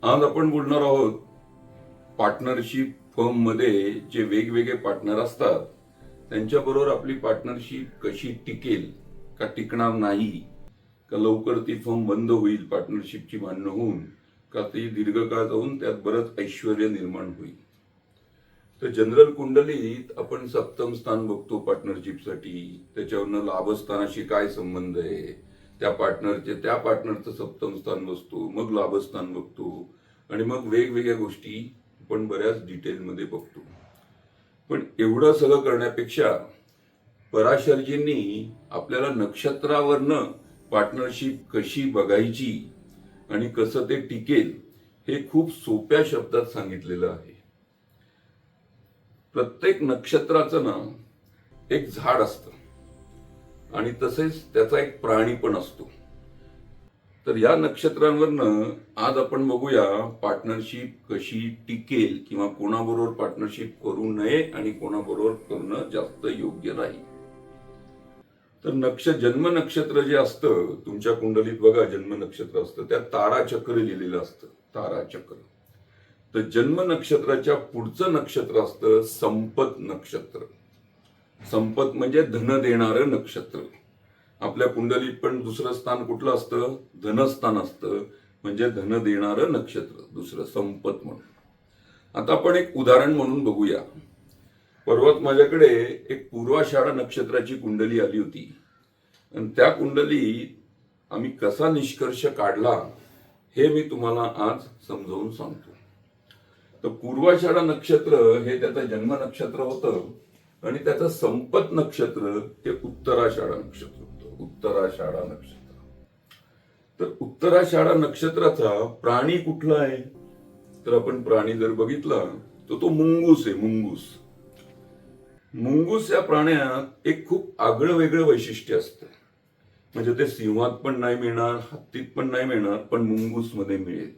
आज आपण बोलणार आहोत पार्टनरशिप फर्म मध्ये जे वेगवेगळे पार्टनर असतात त्यांच्याबरोबर आपली पार्टनरशिप कशी टिकेल का टिकणार नाही, का लवकर ती फर्म बंद होईल पार्टनरशिपची भांडणं होऊन, का ती दीर्घकाळ जाऊन त्यात बरंच ऐश्वर्य निर्माण होईल. तर जनरल कुंडलीत आपण सप्तम स्थान बघतो पार्टनरशिपसाठी. त्याच्यावरनं लाभस्थानाशी काय संबंध आहे, त्या पार्टनरचं सप्तम स्थान बसतो, मग लाभस्थान बघतो आणि मग वेगवेगळ्या गोष्टी आपण बऱ्याच डिटेलमध्ये बघतो. पण एवढं सगळं करण्यापेक्षा पराशरजींनी आपल्याला नक्षत्रावरनं पार्टनरशिप कशी बघायची आणि कसं ते टिकेल हे खूप सोप्या शब्दात सांगितलेलं आहे. प्रत्येक नक्षत्राचं ना एक झाड असतं आणि तसेच त्याचा एक प्राणी पण असतो. तर या नक्षत्रांवरनं आज आपण बघूया पार्टनरशिप कशी टिकेल किंवा कोणाबरोबर पार्टनरशिप करू नये आणि कोणाबरोबर करणं जास्त योग्य राहील. तर जन्म नक्षत्र जे असतं तुमच्या कुंडलीत बघा, जन्म नक्षत्र असतं त्यात ताराचक्र लिहिलेलं असतं. ताराचक्र. तर जन्म नक्षत्राच्या पुढचं नक्षत्र असतं संपत नक्षत्र. संपत म्हणजे धन देणारं नक्षत्र. आपल्या कुंडलीत पण दुसरं स्थान कुठलं असतं? धनस्थान असतं, म्हणजे धन देणारं नक्षत्र दुसरं संपत म्हणून. आता आपण एक उदाहरण म्हणून बघूया. परवाच माझ्याकडे एक पूर्वाषाढा नक्षत्राची कुंडली आली होती आणि त्या कुंडलीत आम्ही कसा निष्कर्ष काढला हे मी तुम्हाला आज समजावून सांगतो. तर पूर्वाषाढा नक्षत्र हे त्याचं जन्म नक्षत्र होतं आणि त्याचं संपत नक्षत्र हे उत्तराषाढा नक्षत्र होतं. उत्तराषाढा नक्षत्र. तर उत्तराषाढा नक्षत्राचा प्राणी कुठला आहे? तर आपण प्राणी जर बघितला तर तो मुंगूस आहे. मुंगूस या प्राण्यात एक खूप आगळं वेगळं वैशिष्ट्य असतं. म्हणजे ते सिंहात पण नाही मिळणार, हत्तीत पण नाही मिळणार, पण मुंगूस मध्ये मिळेल.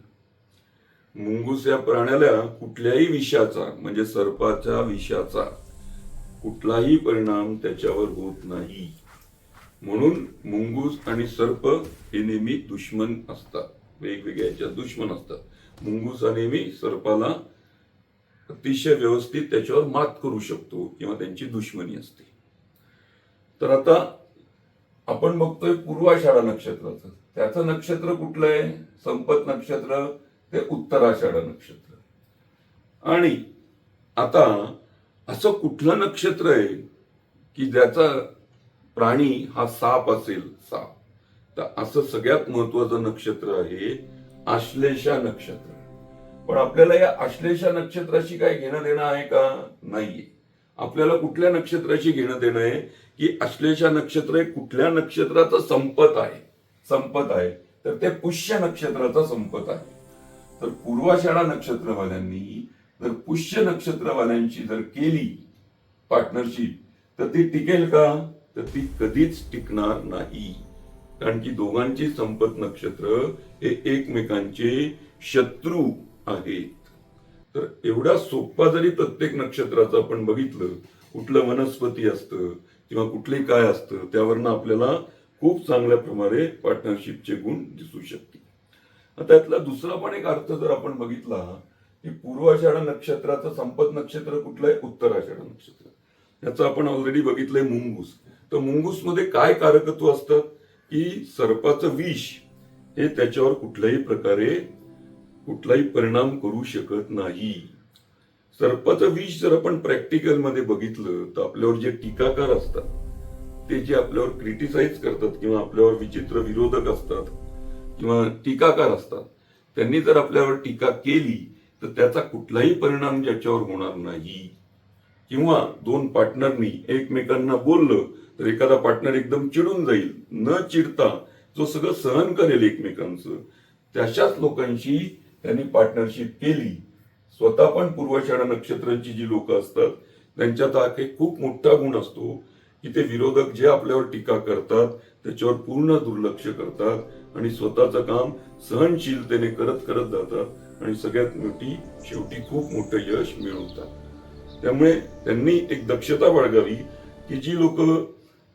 मुंगूस या प्राण्याला कुठल्याही विषाचा म्हणजे सर्पाच्या विषाचा कुठलाही परिणाम त्याच्यावर होत नाही. म्हणून मुंगूस आणि सर्प हे नेहमी दुश्मन असतात. वेगवेगळ्या दुश्मन असतात. मुंगूस हा नेहमी सर्पाला अतिशय व्यवस्थित त्याच्यावर मात करू शकतो किंवा त्यांची दुश्मनी असते. तर आता आपण बघतोय पूर्वाषाढा नक्षत्राचं. त्याचं नक्षत्र कुठलं आहे? संपत नक्षत्र. ते उत्तराषाढा नक्षत्र. आणि आता असं कुठलं नक्षत्र आहे की ज्याचा प्राणी हा साप असेल? साप. तर असं सगळ्यात महत्वाचं नक्षत्र आहे आश्लेषा नक्षत्र. पण आपल्याला या आश्लेषा नक्षत्राशी काय घेणं देणं आहे का? नाहीये. आपल्याला कुठल्या नक्षत्राशी घेणं देणं आहे की आश्लेषा नक्षत्र हे कुठल्या नक्षत्राचं संपत आहे? संपत आहे तर ते पुष्य नक्षत्राचा संपत आहे. तर पूर्वाषाढा नक्षत्रवाल्यांनी जर पुष्य नक्षत्रवाल्यांची जर केली पार्टनरशिप तर ती टिकेल का? तर ती कधीच टिकणार नाही. कारण की दोघांची संपत नक्षत्र हे एकमेकांचे शत्रू आहेत. तर एवढा सोपा जरी प्रत्येक नक्षत्राचं आपण बघितलं, कुठलं वनस्पती असतं किंवा कुठले काय असतं, त्यावरनं आपल्याला खूप चांगल्या प्रमाणे पार्टनरशिपचे गुण दिसू शकतील. आता यातला दुसरा पण एक अर्थ जर आपण बघितला की पूर्वाषाढा नक्षत्राचं संपत नक्षत्र कुठलं आहे? उत्तराषाढा नक्षत्र. याचं आपण ऑलरेडी बघितलंय मुंगूस. तर मुंगूस मध्ये काय कारकत्व असतात की सर्पाचं विष हे त्याच्यावर कुठल्याही प्रकारे कुठलाही परिणाम करू शकत नाही. सर्पाचं विष जर आपण प्रॅक्टिकल मध्ये बघितलं तर आपल्यावर जे टीकाकार असतात, ते जे आपल्यावर क्रिटिसाइज करतात किंवा आपल्यावर विचित्र विरोधक असतात किंवा टीकाकार असतात, त्यांनी जर आपल्यावर टीका केली तर त्याचा कुठलाही परिणाम ज्याच्यावर होणार नाही. किंवा दोन पार्टनरनी एकमेकांना बोललं तर एखादा पार्टनर एकदम चिडून जाईल. न चिडता जो सगळं सहन करेल एकमेकांचं, तशाच लोकांशी त्यांनी पार्टनरशिप केली. स्वतः पण पूर्वाषाढा नक्षत्रांची जी लोक असतात त्यांच्यात हा एक खूप मोठा गुण असतो की ते विरोधक जे आपल्यावर टीका करतात त्याच्यावर पूर्ण दुर्लक्ष करतात आणि स्वतःचं काम सहनशीलतेने करत करत जातात आणि सगळ्यात मोठी शेवटी खूप मोठं यश मिळवतात. त्यामुळे त्यांनी एक दक्षता बाळगावी की जी लोक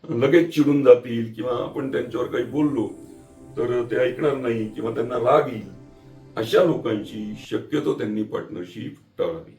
लगेच चिडून जातील किंवा आपण त्यांच्यावर काही बोललो तर ते ऐकणार नाही किंवा त्यांना राग येईल, अशा लोकांची शक्यतो त्यांनी पार्टनरशिप टाळावी.